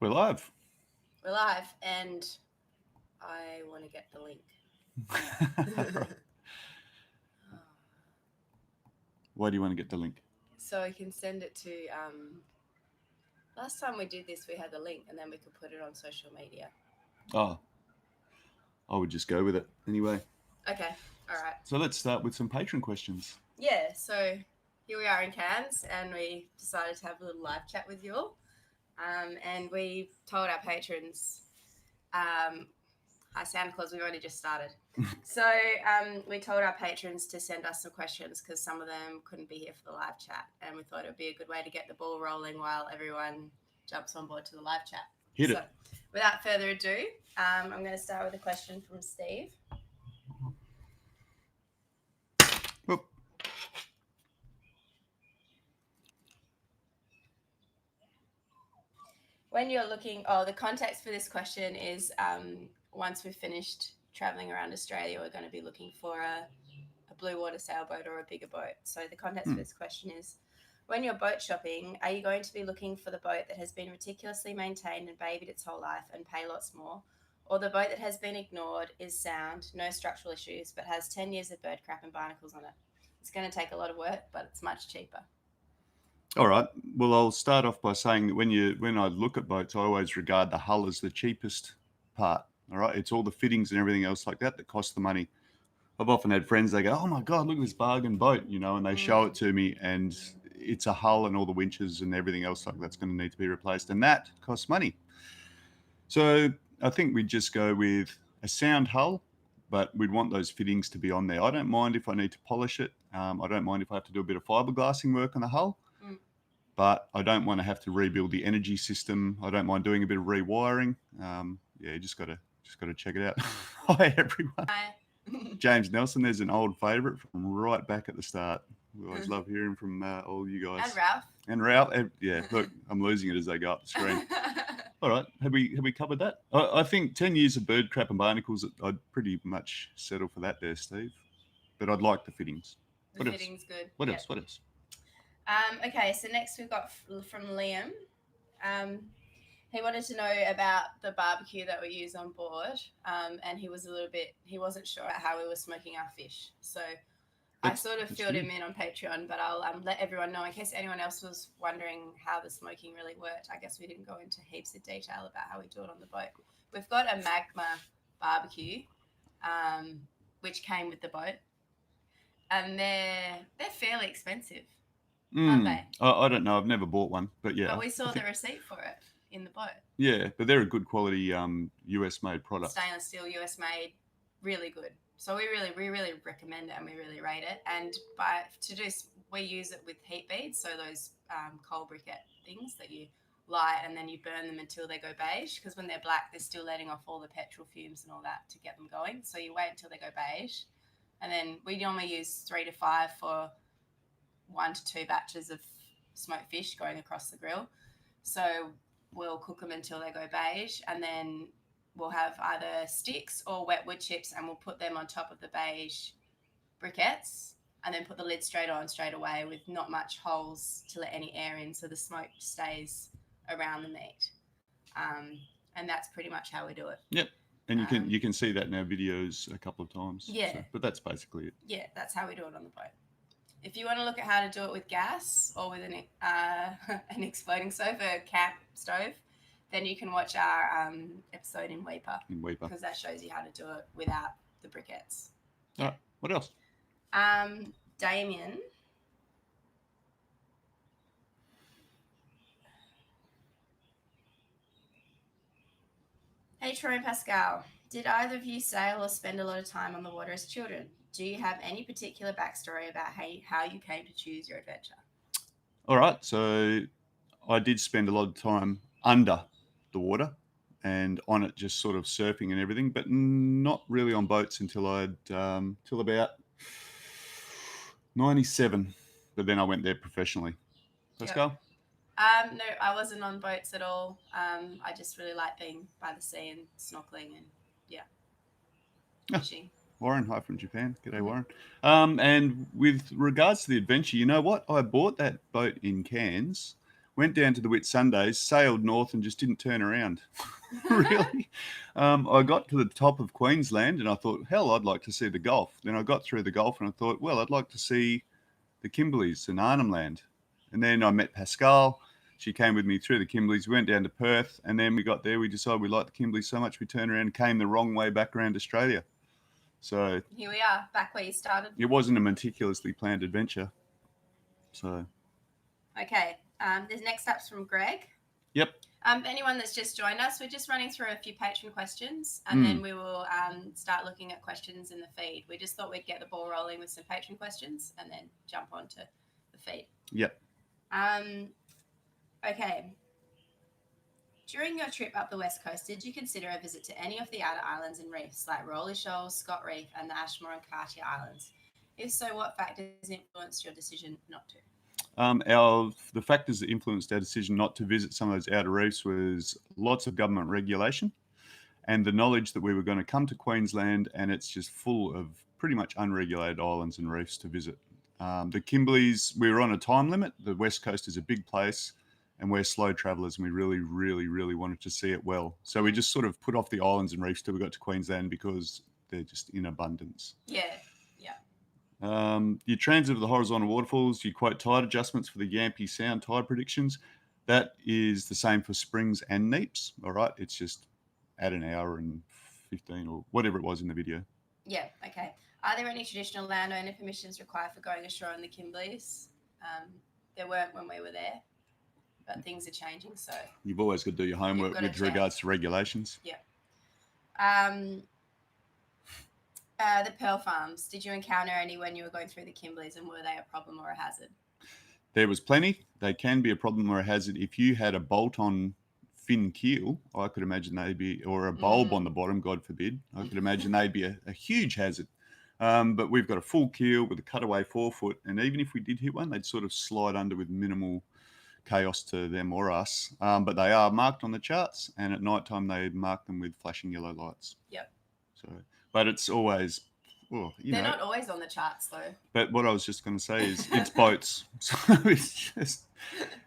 We're live. We're live, and I want to get the link. Why do you want to get the link? So I can send it to. Last time we did this, we had the link, and then we could put it on social media. Oh, I would just go with it anyway. Okay, all right. So let's start with some patron questions. Yeah, so here we are in Cairns, and we decided to have a little live chat with you all. And we told our patrons, hi Santa Claus, we've only just started. So we told our patrons to send us some questions because some of them couldn't be here for the live chat, and we thought it would be a good way to get the ball rolling while everyone jumps on board to the live chat. Hit it. So without further ado, I'm going to start with a question from Steve. Whoop. When you're looking, the context for this question is once we've finished traveling around Australia, we're going to be looking for a blue water sailboat or a bigger boat. So the context for this question is, when you're boat shopping, are you going to be looking for the boat that has been meticulously maintained and babied its whole life and pay lots more, or the boat that has been ignored, is sound, no structural issues, but has 10 years of bird crap and barnacles on it? It's going to take a lot of work, but it's much cheaper. All right. Well, I'll start off by saying that when I look at boats, I always regard the hull as the cheapest part. All right. It's all the fittings and everything else like that costs the money. I've often had friends, they go, oh my God, look at this bargain boat, and they show it to me, and it's a hull and all the winches and everything else like that's going to need to be replaced. And that costs money. So I think we'd just go with a sound hull, but we'd want those fittings to be on there. I don't mind if I need to polish it. I don't mind if I have to do a bit of fiberglassing work on the hull, but I don't want to have to rebuild the energy system. I don't mind doing a bit of rewiring. You just got to check it out. Hi, everyone. Hi. James Nelson, there's an old favourite from right back at the start. We always love hearing from all you guys. And Ralph. And Ralph, yeah, look, I'm losing it as they go up the screen. All right, have we covered that? I think 10 years of bird crap and barnacles, I'd pretty much settle for that there, Steve. But I'd like the fittings. The fittings good. What else? What else? Okay, so next we've got from Liam. He wanted to know about the barbecue that we use on board, and he wasn't sure how we were smoking our fish. So I sort of filled him in on Patreon, but I'll let everyone know in case anyone else was wondering how the smoking really worked. I guess we didn't go into heaps of detail about how we do it on the boat. We've got a Magma barbecue, which came with the boat, and they're fairly expensive, aren't they? I don't know. I've never bought one, but yeah. But we saw the receipt for it in the boat. Yeah, but they're a good quality US made product. Stainless steel, US made, really good. So we really recommend it and we really rate it. And we use it with heat beads, so those coal briquette things that you light and then you burn them until they go beige, because when they're black, they're still letting off all the petrol fumes and all that to get them going. So you wait until they go beige, and then we normally use 3 to 5 for 1 to 2 batches of smoked fish going across the grill. So we'll cook them until they go beige, and then we'll have either sticks or wet wood chips, and we'll put them on top of the beige briquettes, and then put the lid straight on straight away with not much holes to let any air in, so the smoke stays around the meat. And that's pretty much how we do it. Yep. And you can see that in our videos a couple of times. Yeah. So, but that's basically it. Yeah, that's how we do it on the boat. If you want to look at how to do it with gas or with an exploding stove, a camp stove, then you can watch our episode in Weeper. Because that shows you how to do it without the briquettes. All right. What else? Damien. Hey, Troy and Pascal. Did either of you sail or spend a lot of time on the water as children? Do you have any particular backstory about how you came to choose your adventure? All right. So I did spend a lot of time under the water and on it, just sort of surfing and everything, but not really on boats until till about 97. But then I went there professionally. Pascal? No, I wasn't on boats at all. I just really like being by the sea and snorkeling and fishing. Warren, hi from Japan. G'day, Warren. And with regards to the adventure, you know what? I bought that boat in Cairns went down to the Whitsundays, sailed north, and just didn't turn around. Really. I got to the top of Queensland and I thought, hell, I'd like to see the Gulf. Then I got through the Gulf and I thought, well, I'd like to see the Kimberleys and Arnhem Land. And then I met Pascal. She came with me through the Kimberleys. We went down to Perth, and then we got there. We decided we liked the Kimberleys so much we turned around and came the wrong way back around Australia. So here we are, back where you started. it wasn't a meticulously planned adventure. So Okay, there's next up's from Greg. Yep. Anyone that's just joined us, we're just running through a few patron questions, and then we will start looking at questions in the feed. We just thought we'd get the ball rolling with some patron questions and then jump onto the feed. Yep. Okay. During your trip up the west coast, did you consider a visit to any of the outer islands and reefs like Rolly Shoals, Scott Reef, and the Ashmore and Cartier Islands? If so, what factors influenced your decision not to? The factors that influenced our decision not to visit some of those outer reefs was lots of government regulation and the knowledge that we were going to come to Queensland and it's just full of pretty much unregulated islands and reefs to visit. The Kimberleys, we were on a time limit. The West Coast is a big place and we're slow travellers and we really, really, really wanted to see it well. So we just sort of put off the islands and reefs till we got to Queensland because they're just in abundance. Yeah. Your transit of the horizontal waterfalls, you quote tide adjustments for the Yampi Sound tide predictions. That is the same for Springs and Neeps. All right. It's just at an hour and 15 or whatever it was in the video. Yeah. Okay. Are there any traditional landowner permissions required for going ashore in the Kimberleys? There weren't when we were there, but things are changing. So you've always got to do your homework with regards to regulations. Yeah. The pearl farms, did you encounter any when you were going through the Kimberleys and were they a problem or a hazard? There was plenty. They can be a problem or a hazard. If you had a bolt-on fin keel, I could imagine they'd be, or a bulb on the bottom, God forbid, I could imagine they'd be a huge hazard. But we've got a full keel with a cutaway forefoot, and even if we did hit one, they'd sort of slide under with minimal chaos to them or us. But they are marked on the charts, and at night time they mark them with flashing yellow lights. Yep. So, but it's always, well, they're not always on the charts though. But what I was just going to say is it's boats. So it's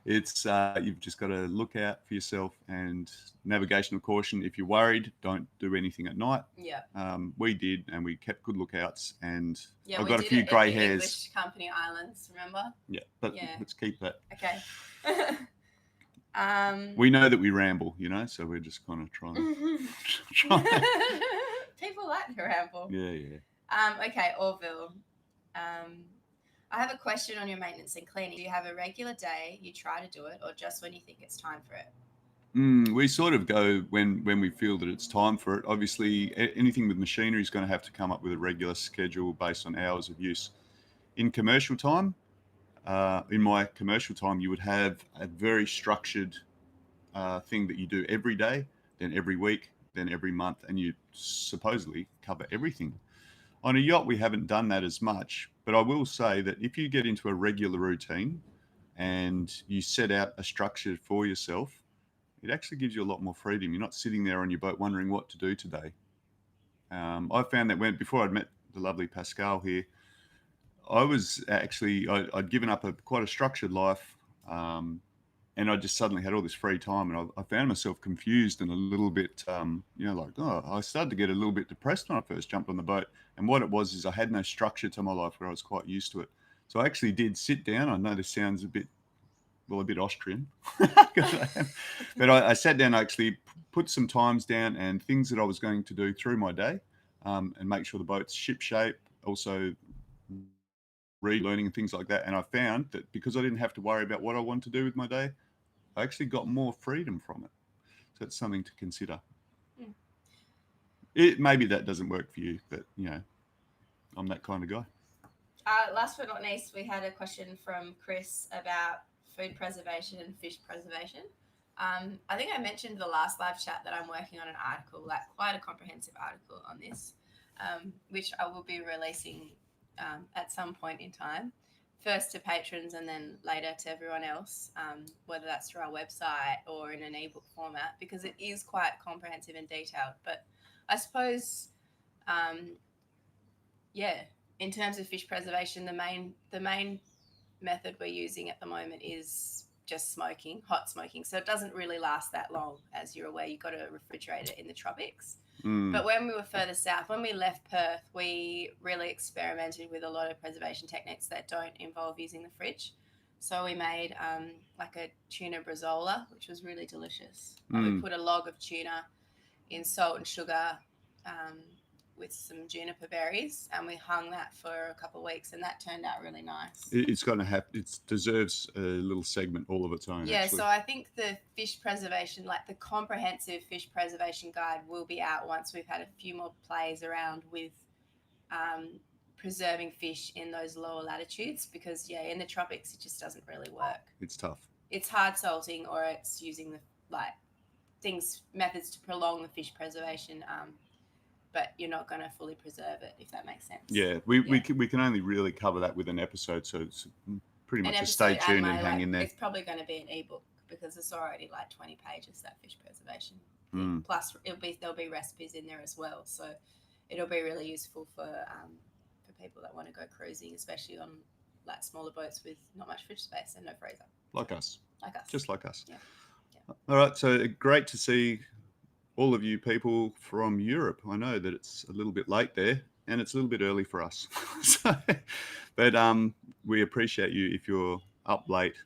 you've just got to look out for yourself and navigational caution. If you're worried, don't do anything at night. Yeah. We did, and we kept good lookouts, and yeah, I've got a few grey hairs. English Company Islands, remember? Yeah, but let's keep that. Okay. We know that we ramble, so we're just kind of trying. People like to ramble. Yeah. Okay, Orville. I have a question on your maintenance and cleaning. Do you have a regular day you try to do it, or just when you think it's time for it? We sort of go when we feel that it's time for it. Obviously, anything with machinery is going to have to come up with a regular schedule based on hours of use. In commercial time, in my commercial time, you would have a very structured thing that you do every day, then every week, then every month, and you supposedly cover everything. On a yacht, we haven't done that as much, but I will say that if you get into a regular routine and you set out a structure for yourself, it actually gives you a lot more freedom. You're not sitting there on your boat wondering what to do today. I found that before I'd met the lovely Pascal here, I was actually, I'd given up quite a structured life, and I just suddenly had all this free time, and I found myself confused and a little bit, I started to get a little bit depressed when I first jumped on the boat. And what it was is I had no structure to my life where I was quite used to it. So I actually did sit down. I know this sounds a bit Austrian, but I sat down, I actually put some times down and things that I was going to do through my day, and make sure the boat's ship shape, also relearning and things like that. And I found that because I didn't have to worry about what I wanted to do with my day, I actually got more freedom from it. So it's something to consider. Maybe that doesn't work for you, but I'm that kind of guy. Last but not least, we had a question from Chris about food preservation and fish preservation. I think I mentioned the last live chat that I'm working on an article, like quite a comprehensive article on this, which I will be releasing at some point in time, first to patrons and then later to everyone else, whether that's through our website or in an ebook format, because it is quite comprehensive and detailed. But I suppose, in terms of fish preservation, the main method we're using at the moment is just smoking, hot smoking. So it doesn't really last that long, as you're aware. You've got to refrigerate it in the tropics. But when we were further south, when we left Perth, we really experimented with a lot of preservation techniques that don't involve using the fridge. So we made like a tuna brazola, which was really delicious. We put a log of tuna in salt and sugar with some juniper berries, and we hung that for a couple of weeks, and that turned out really nice. It's going to have, it deserves a little segment all of its own. Yeah, actually. so I think the fish preservation, like the comprehensive fish preservation guide, will be out once we've had a few more plays around with preserving fish in those lower latitudes, because in the tropics it just doesn't really work. It's tough. It's hard salting, or it's using the methods to prolong the fish preservation, but you're not going to fully preserve it, if that makes sense. Yeah, we can only really cover that with an episode, so it's pretty much a stay tuned and hang in there. It's probably going to be an ebook, because it's already like 20 pages, that fish preservation thing. Plus there'll be recipes in there as well, so it'll be really useful for people that want to go cruising, especially on like smaller boats with not much fridge space and no freezer. Like us. Just like us. Yeah. All right, so great to see all of you people from Europe. I know that it's a little bit late there, and it's a little bit early for us. But we appreciate you if you're up late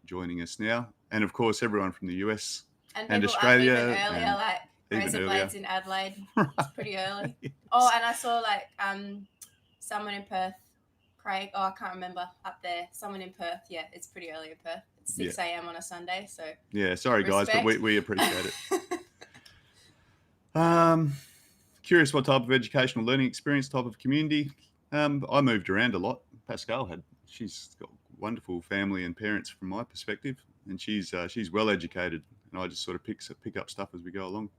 joining us now. And of course, everyone from the US and Australia. Even earlier, like Razor Blades in Adelaide. Right. It's pretty early. Yes. Oh, and I saw like someone in Perth, Craig. Oh, I can't remember up there. Someone in Perth. Yeah, it's pretty early in Perth. It's 6 a.m. on a Sunday. So yeah, sorry guys, but we appreciate it. Curious what type of educational learning experience, type of community. I moved around a lot. Pascal she's got wonderful family and parents from my perspective, and she's well educated, and I just sort of pick up stuff as we go along.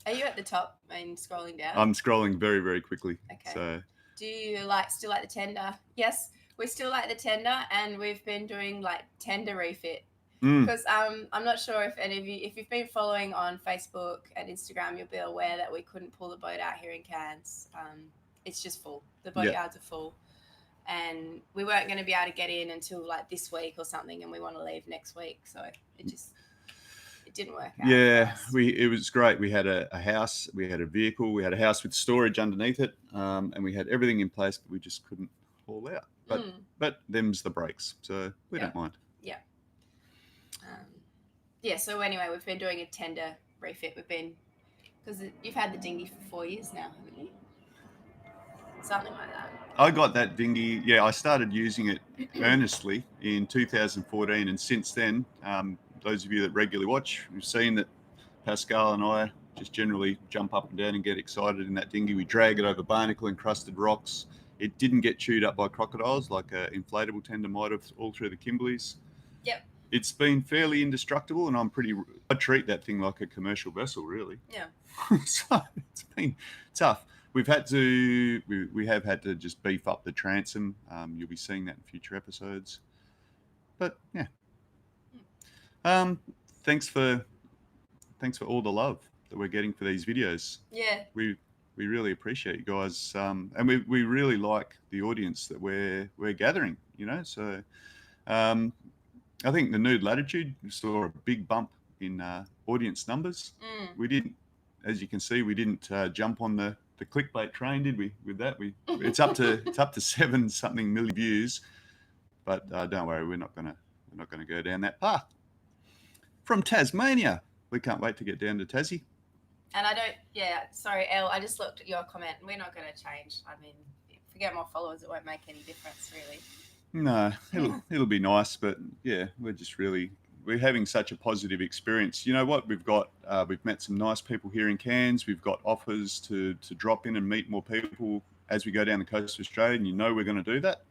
Are you at the top and scrolling down? I'm scrolling very, very quickly. Okay. So do you still like the tender? Yes, we still like the tender, and we've been doing like tender refit. Because I'm not sure if any of you, if you've been following on Facebook and Instagram, you'll be aware that we couldn't pull the boat out here in Cairns. It's just full. The boatyards are full, and we weren't going to be able to get in until like this week or something, and we want to leave next week. So it didn't work out. Yeah, it was great. We had a house, we had a vehicle, we had a house with storage underneath it, and we had everything in place, but we just couldn't haul out. But them's the breaks, so we don't mind. Yeah. So anyway, we've been doing a tender refit. Because you've had the dinghy for 4 years now, haven't you? Something like that. I got that dinghy. Yeah, I started using it earnestly in 2014, and since then, those of you that regularly watch, we've seen that Pascal and I just generally jump up and down and get excited in that dinghy. We drag it over barnacle encrusted rocks. It didn't get chewed up by crocodiles like an inflatable tender might have all through the Kimberleys. Yep. It's been fairly indestructible, and I treat that thing like a commercial vessel, really. Yeah. So it's been tough. We have had to just beef up the transom. You'll be seeing that in future episodes. But yeah. Thanks for all the love that we're getting for these videos. Yeah. We really appreciate you guys, and we really like the audience that we're gathering. So. I think the Nude Latitude saw a big bump in audience numbers. We didn't, as you can see, jump on the clickbait train, did we? With that, it's up to 7 something million views, but don't worry, we're not gonna go down that path. From Tasmania, we can't wait to get down to Tassie. And sorry, Elle, I just looked at your comment. We're not going to change. I mean, if we get more followers, it won't make any difference, really. No, it'll be nice, but yeah, we're having such a positive experience. You know what? We've met some nice people here in Cairns. We've got offers to drop in and meet more people as we go down the coast of Australia, and we're going to do that.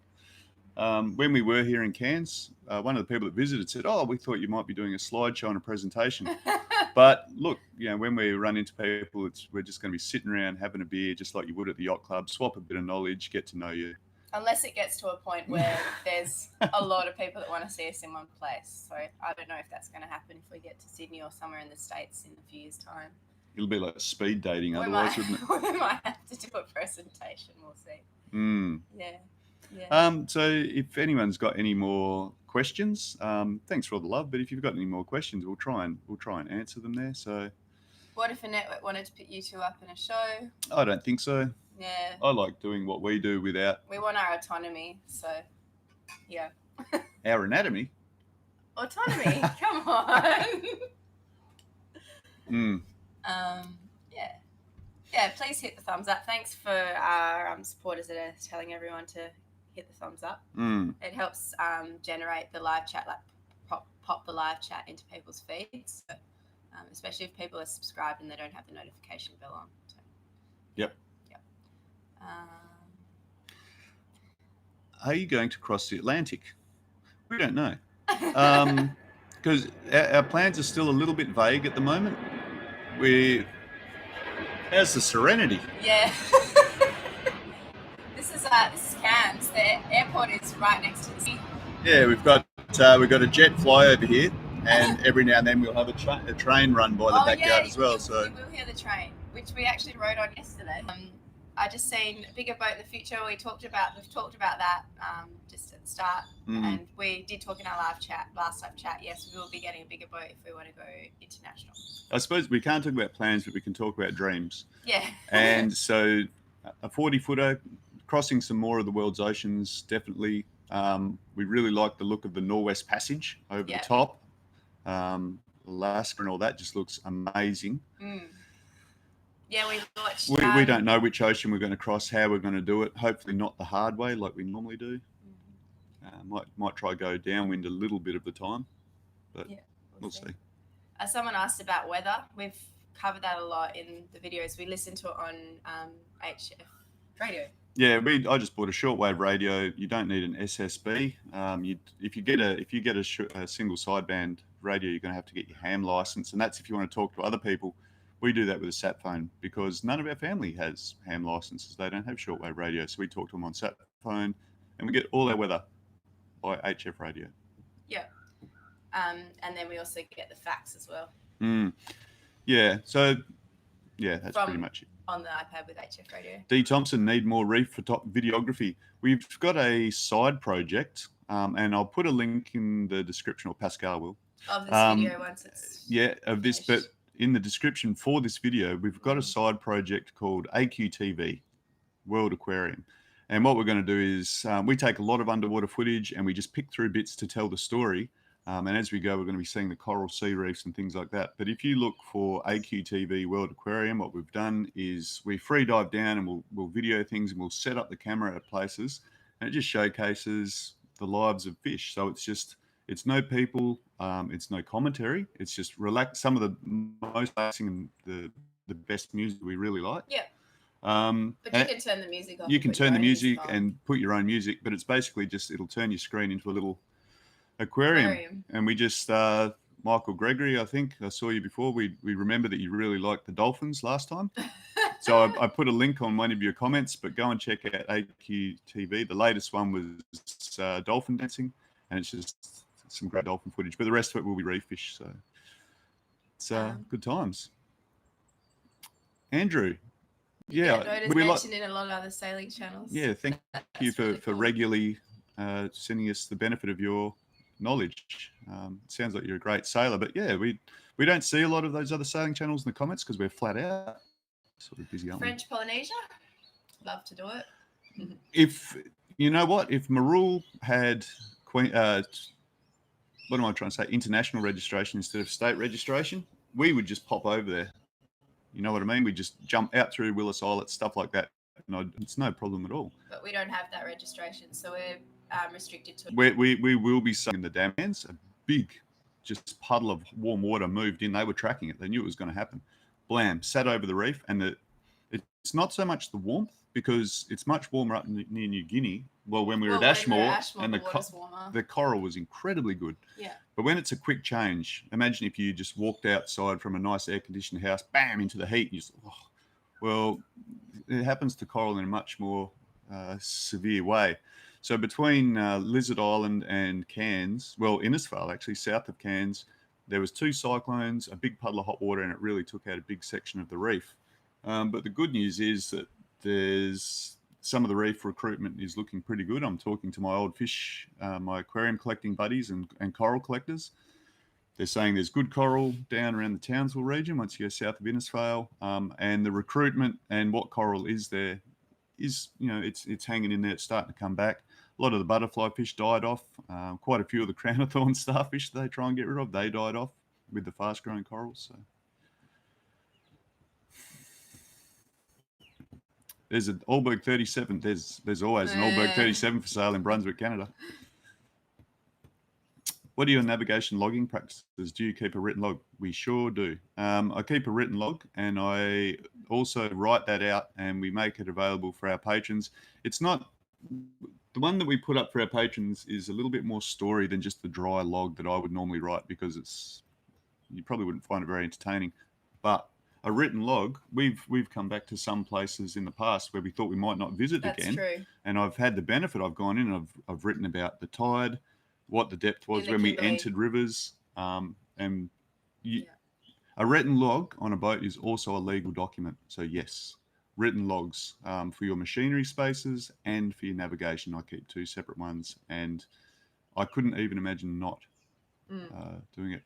When we were here in Cairns, one of the people that visited said, "Oh, we thought you might be doing a slideshow and a presentation." But look, when we run into people, we're just going to be sitting around having a beer, just like you would at the yacht club, swap a bit of knowledge, get to know you. Unless it gets to a point where there's a lot of people that want to see us in one place. So I don't know if that's going to happen if we get to Sydney or somewhere in the States in a few years' time. It'll be like speed dating otherwise, wouldn't it? We might have to do a presentation. We'll see. Mm. Yeah. Yeah. So if anyone's got any more questions, thanks for all the love. But if you've got any more questions, we'll try and answer them there. So What if a network wanted to put you two up in a show? I don't think so. Yeah. I like doing what we do without We want our autonomy, so yeah. our anatomy. Autonomy. Come on. Mm. Yeah. Yeah, please hit the thumbs up. Thanks for our supporters that are telling everyone to hit the thumbs up. Mm. It helps generate the live chat, like pop the live chat into people's feeds. So, especially if people are subscribed and they don't have the notification bell on. So, Yep. Yep. Are you going to cross the Atlantic? We don't know. Because our plans are still a little bit vague at the moment. How's the Serenity? Yeah. This is Cairns. The airport is right next to the sea. Yeah, we've got a jet fly over here, and every now and then we'll have a train run by the backyard as well. So you will hear the train, which we actually rode on yesterday. I just seen Bigger Boat in the Future. We've talked about that just at the start, and we did talk in our last live chat. Yes, we will be getting a bigger boat if we want to go international. I suppose we can't talk about plans, but we can talk about dreams. Yeah. And so a 40-footer, crossing some more of the world's oceans, definitely. We really like the look of the Norwest Passage over the top. Alaska and all that just looks amazing. Yeah, we watched. We don't know which ocean we're going to cross, how we're going to do it. Hopefully not the hard way like we normally do. Might try go downwind a little bit of the time, but we'll see. Someone asked about weather. We've covered that a lot in the videos. We listened to it on HF radio. Yeah, I just bought a shortwave radio. You don't need an SSB. If you get a single sideband radio, you're going to have to get your ham license, and that's if you want to talk to other people. We do that with a sat phone because none of our family has ham licenses. They don't have shortwave radio, so we talk to them on sat phone, and we get all our weather by HF radio. Yeah, and then we also get the facts as well. Yeah, so that's pretty much it. On the iPad with HF radio. D. Thompson, need more reef videography. We've got a side project, and I'll put a link in the description, or Pascal will. Of this video once it's of this, but in the description for this video, we've got a side project called AQTV, World Aquarium. And what we're going to do is we take a lot of underwater footage and we just pick through bits to tell the story. And as we go, we're going to be seeing the coral sea reefs and things like that. But if you look for AQTV World Aquarium, what we've done is we free dive down and we'll video things and we'll set up the camera at places. And it just showcases the lives of fish. So it's no people, it's no commentary. It's just some of the most relaxing and the best music we really like. Yeah. But you can turn the music off. You can turn the music and put your own music, but it's basically it'll turn your screen into a little aquarium. And we just, Michael Gregory, I think I saw you before. We remember that you really liked the dolphins last time. So I put a link on one of your comments, but go and check out AQTV. The latest one was dolphin dancing, and it's just some great dolphin footage. But the rest of it will be reef fish. So it's good times. Andrew. Yeah, we mentioned in a lot of other sailing channels. Yeah, thank you for regularly sending us the benefit of your knowledge. It sounds like you're a great sailor, but yeah, we don't see a lot of those other sailing channels in the comments because we're flat out, sort of busy. French Polynesia, love to do it. If you know what, if Marul had what am I trying to say? International registration instead of state registration, we would just pop over there. You know what I mean? We just jump out through Willis Islet, stuff like that. And it's no problem at all. But we don't have that registration, so we're restricted to. We will be sailing the dam hands. A big, just puddle of warm water moved in. They were tracking it. They knew it was going to happen. Blam, sat over the reef, and it's not so much the warmth because it's much warmer up near New Guinea. Well, when we were at Ashmore, and the coral was incredibly good. Yeah. But when it's a quick change, imagine if you just walked outside from a nice air-conditioned house, bam, into the heat. And you just, well, it happens to coral in a much more severe way. So between Lizard Island and Cairns, well, Innisfail, actually, south of Cairns, there was 2 cyclones, a big puddle of hot water, and it really took out a big section of the reef. But the good news is that there's some of the reef recruitment is looking pretty good. I'm talking to my old fish, my aquarium collecting buddies and coral collectors. They're saying there's good coral down around the Townsville region once you go south of Innisfail, and the recruitment and what coral is there is, it's hanging in there. It's starting to come back. A lot of the butterfly fish died off. Quite a few of the crown of thorn starfish they try and get rid of, they died off with the fast growing corals. So there's an Allberg 37. There's always an Allberg 37 for sale in Brunswick, Canada. What are your navigation logging practices? Do you keep a written log? We sure do. I keep a written log, and I also write that out, and we make it available for our patrons. It's not the one that we put up for our patrons is a little bit more story than just the dry log that I would normally write, because you probably wouldn't find it very entertaining. But a written log, we've come back to some places in the past where we thought we might not visit That's again. true. And I've had the benefit. I've gone in and I've written about the tide, what the depth was when we entered rivers, and a written log on a boat is also a legal document. So yes, written logs for your machinery spaces and for your navigation. I keep two separate ones, and I couldn't even imagine not doing it.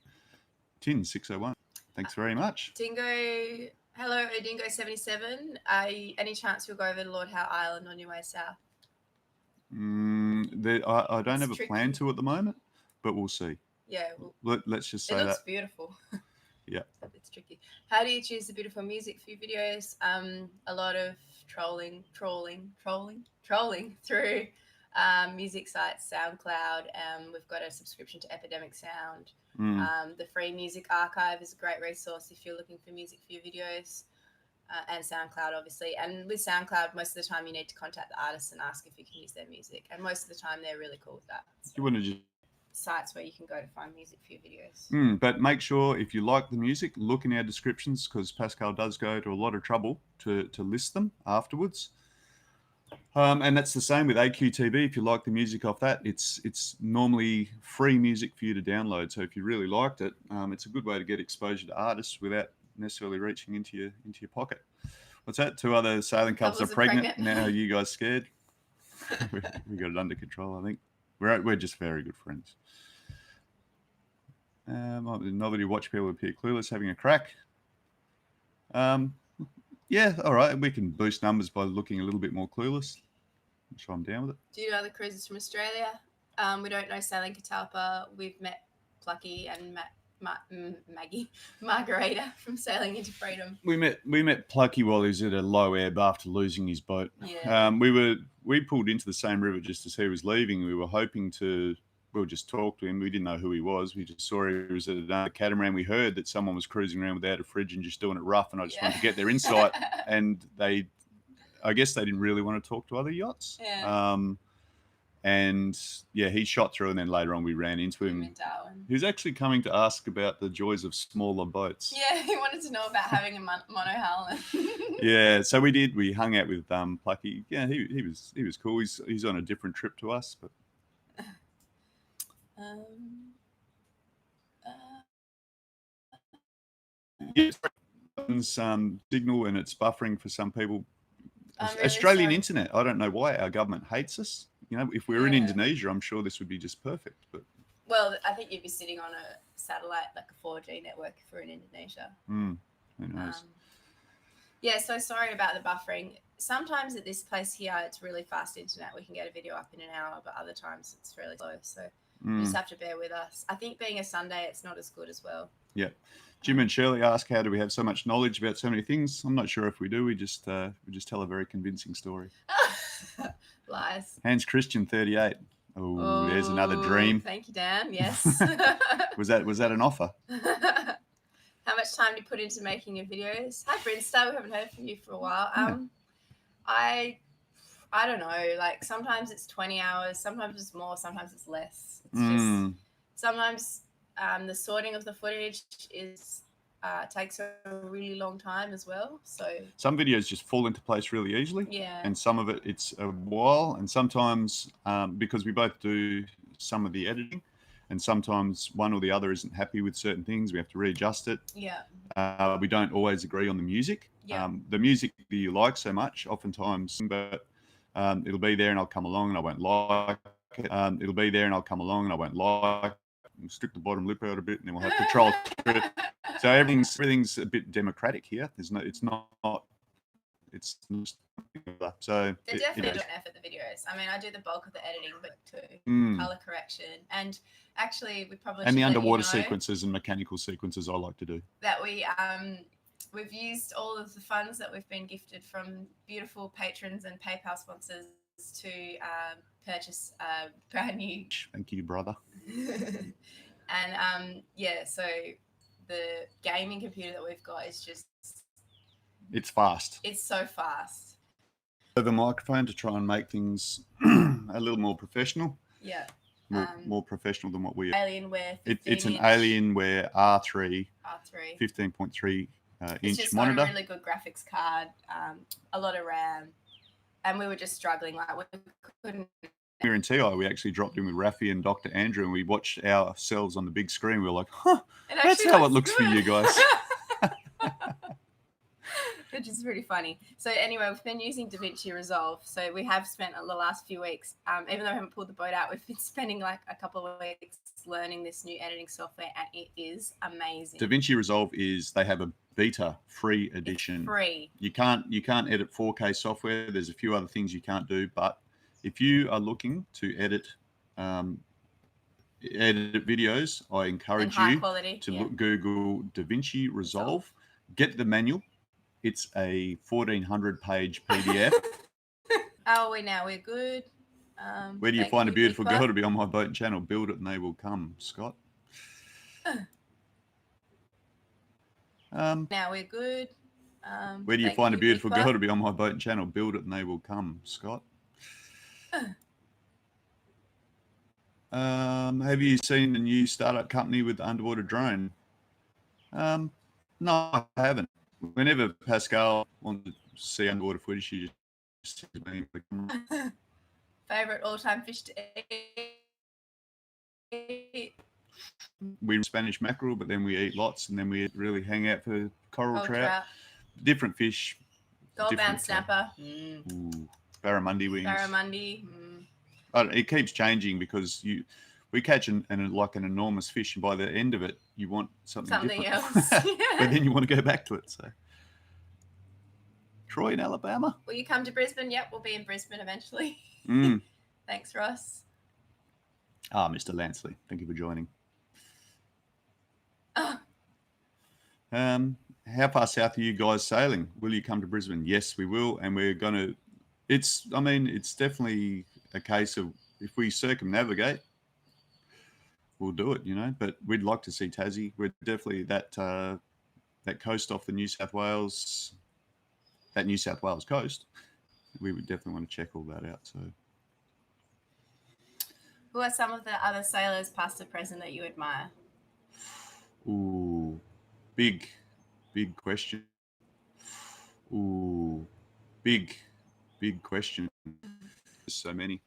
Tin 601. Thanks very much. Dingo, hello, Dingo77. Any chance you'll go over to Lord Howe Island on your way south? I don't have a plan to at the moment, but we'll see. Yeah. Let's just say that. It looks beautiful. Yeah. It's tricky. How do you choose the beautiful music for your videos? A lot of trolling through music sites, SoundCloud. We've got a subscription to Epidemic Sound. The Free Music Archive is a great resource if you're looking for music for your videos. And SoundCloud, obviously. And with SoundCloud, most of the time you need to contact the artists and ask if you can use their music. And most of the time they're really cool with that. So you want to just sites where you can go to find music for your videos. But make sure if you like the music, look in our descriptions, because Pascal does go to a lot of trouble to list them afterwards. And that's the same with AQTV. If you like the music off that, it's normally free music for you to download. So if you really liked it, it's a good way to get exposure to artists without necessarily reaching into your pocket. What's that? 2 other sailing couples are pregnant. Now are you guys scared? we got it under control, I think. We're just very good friends. Nobody watch people appear clueless having a crack. Yeah, all right. We can boost numbers by looking a little bit more clueless. I'm sure I'm down with it. Do you know other cruises from Australia? We don't know Sailing Catalpa. We've met Plucky and Maggie Margarita from Sailing into Freedom. We met Plucky while he was at a low ebb after losing his boat. Yeah. We pulled into the same river just as he was leaving. We were hoping to we'll just talk to him. We didn't know who he was. We just saw he was at another catamaran. We heard that someone was cruising around without a fridge and just doing it rough, and I just wanted to get their insight. And I guess they didn't really want to talk to other yachts. Yeah. And yeah, he shot through, and then later on we ran into him. In Darwin. He was actually coming to ask about the joys of smaller boats. Yeah, he wanted to know about having a monohull. Yeah, so we did. We hung out with Plucky. Yeah, he was cool. He's on a different trip to us, but. Yes, signal, and it's buffering for some people. Really Australian internet. I don't know why our government hates us. You know, if we were in Indonesia, I'm sure this would be just perfect. But well, I think you'd be sitting on a satellite, like a 4G network if we're in Indonesia. Who knows? Yeah, so sorry about the buffering. Sometimes at this place here, it's really fast internet. We can get a video up in an hour, but other times it's really slow. So you just have to bear with us. I think being a Sunday, it's not as good as well. Yeah. Jim and Shirley ask, how do we have so much knowledge about so many things? I'm not sure if we do. We just tell a very convincing story. Lies. Hans Christian 38. Oh, there's another dream. Thank you, Dan. Yes. Was that an offer? How much time do you put into making your videos? Hi, Brinster. We haven't heard from you for a while. I don't know. Like sometimes it's 20 hours. Sometimes it's more. Sometimes it's less. It's just sometimes the sorting of the footage takes a really long time as well. So some videos just fall into place really easily. Yeah. And some of it's a while. And sometimes because we both do some of the editing, and sometimes one or the other isn't happy with certain things, we have to readjust it. Yeah. We don't always agree on the music. Yeah. The music that you like so much, oftentimes, but It'll be there and I'll come along and I won't like it. It'll be there and I'll come along and I won't like it. We'll stick the bottom lip out a bit and then we'll have control through it. So everything's a bit democratic here. It's not. So they're definitely doing effort, the videos. I mean, I do the bulk of the editing, but too color correction, and actually we probably and should the underwater let you know sequences and mechanical sequences I like to do. That we've used all of the funds that we've been gifted from beautiful patrons and PayPal sponsors to purchase a brand new. Thank you, brother. And so the gaming computer that we've got is just. It's fast. It's so fast. The microphone to try and make things a little more professional. Yeah. More professional than what we. Alienware. It's an Alienware R3. 15.3 inch it's just monitor. Got a really good graphics card, a lot of RAM, and we were just struggling. Like we couldn't. We were in TI. We actually dropped in with Rafi and Dr. Andrew, and we watched ourselves on the big screen. We were like, "Huh, that's how it looks good for you guys." Which is pretty funny. So anyway, we've been using DaVinci Resolve. So we have spent the last few weeks, even though I haven't pulled the boat out, we've been spending like a couple of weeks learning this new editing software, and it is amazing. DaVinci Resolve they have a beta free edition. It's free. You can't edit 4K software. There's a few other things you can't do, but if you are looking to edit videos, I encourage you to Google DaVinci Resolve. Get the manual. It's a 1,400-page PDF. We're good. Where do you find a beautiful girl to be on my boat and channel? Build it and they will come, Scott. Now we're good. Where do you find a beautiful girl to be on my boat and channel? Build it and they will come, Scott. Have you seen the new startup company with the underwater drone? No, I haven't. Whenever Pascal wants to see underwater footage, she just sends me the camera. Favorite all-time fish to eat? We Spanish mackerel, but then we eat lots, and then we really hang out for coral trout. Different fish. Goldbound snapper. Ooh, barramundi wings. Barramundi. It keeps changing because we catch an enormous fish, and by the end of it, you want something different. Else. But then you want to go back to it. So, Troy in Alabama. Will you come to Brisbane? Yep, we'll be in Brisbane eventually. Thanks, Ross. Mr. Lansley, thank you for joining. How far south are you guys sailing? Will you come to Brisbane? Yes, we will, and we're going to. It's definitely a case of if we circumnavigate, we'll do it, but we'd like to see Tassie. We're definitely that coast off the New South Wales coast. We would definitely want to check all that out. So, who are some of the other sailors, past or present, that you admire? Ooh, big question. Ooh, big question. There's so many.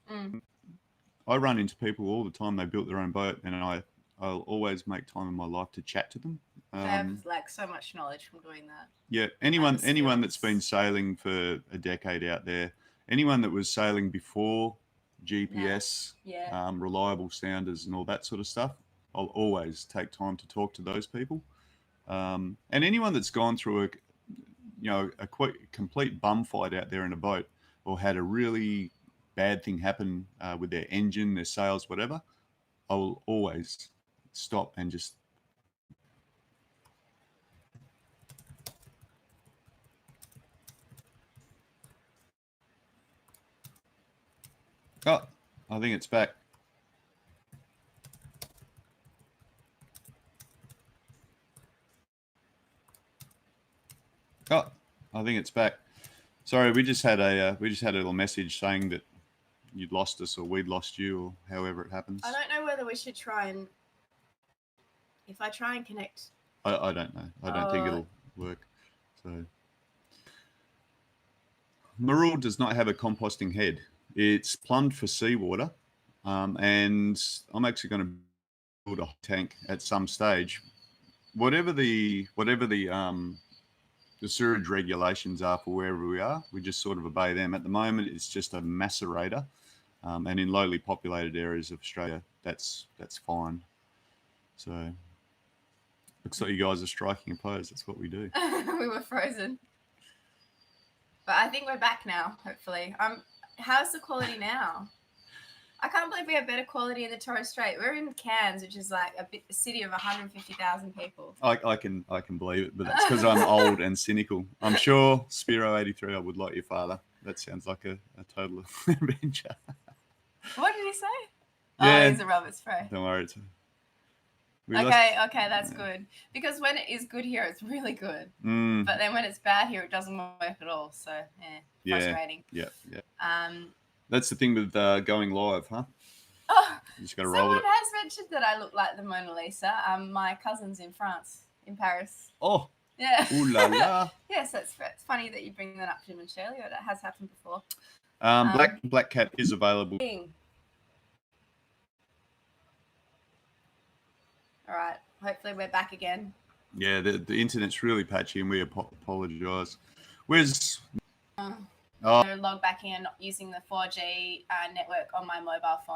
I run into people all the time. They built their own boat, and I'll always make time in my life to chat to them. I have so much knowledge from doing that. Yeah, anyone that's been sailing for a decade out there, anyone that was sailing before GPS, reliable sounders and all that sort of stuff, I'll always take time to talk to those people. And anyone that's gone through a complete bum fight out there in a boat, or had a really bad thing happen with their engine, their sails, whatever, I will always stop and just. Oh, I think it's back. Oh, I think it's back. Sorry, we just had a little message saying that you'd lost us or we'd lost you or however it happens. I don't know whether we should try and. If I try and connect. I don't know. I don't think it'll work. So, Marul does not have a composting head. It's plumbed for seawater, and I'm actually going to build a tank at some stage. Whatever the the sewage regulations are for wherever we are. We just sort of obey them. At the moment, it's just a macerator, and in lowly populated areas of Australia, that's fine. So looks like you guys are striking a pose. That's what we do. We were frozen, but I think we're back now. Hopefully, how's the quality now? I can't believe we have better quality in the Torres Strait. We're in Cairns, which is like a city of 150,000 people. I can believe it, but that's because I'm old and cynical. I'm sure Spiro83, I would like your father. That sounds like a total adventure. What did he say? Yeah. Oh, he's a Robert Spray. Don't worry. Okay, that's good. Because when it is good here, it's really good. But then when it's bad here, it doesn't work at all. So, frustrating. Yeah. That's the thing with going live, huh? Oh, you just got to roll someone it. has mentioned that I look like the Mona Lisa. My cousin's in France, in Paris. Oh. Yeah. Ooh la la. Yes, it's funny that you bring that up, Jim and Shirley. That has happened before. Black Cat is available. All right. Hopefully we're back again. Yeah, the internet's really patchy, and we apologise. Where's... log back in using the 4G network on my mobile phone.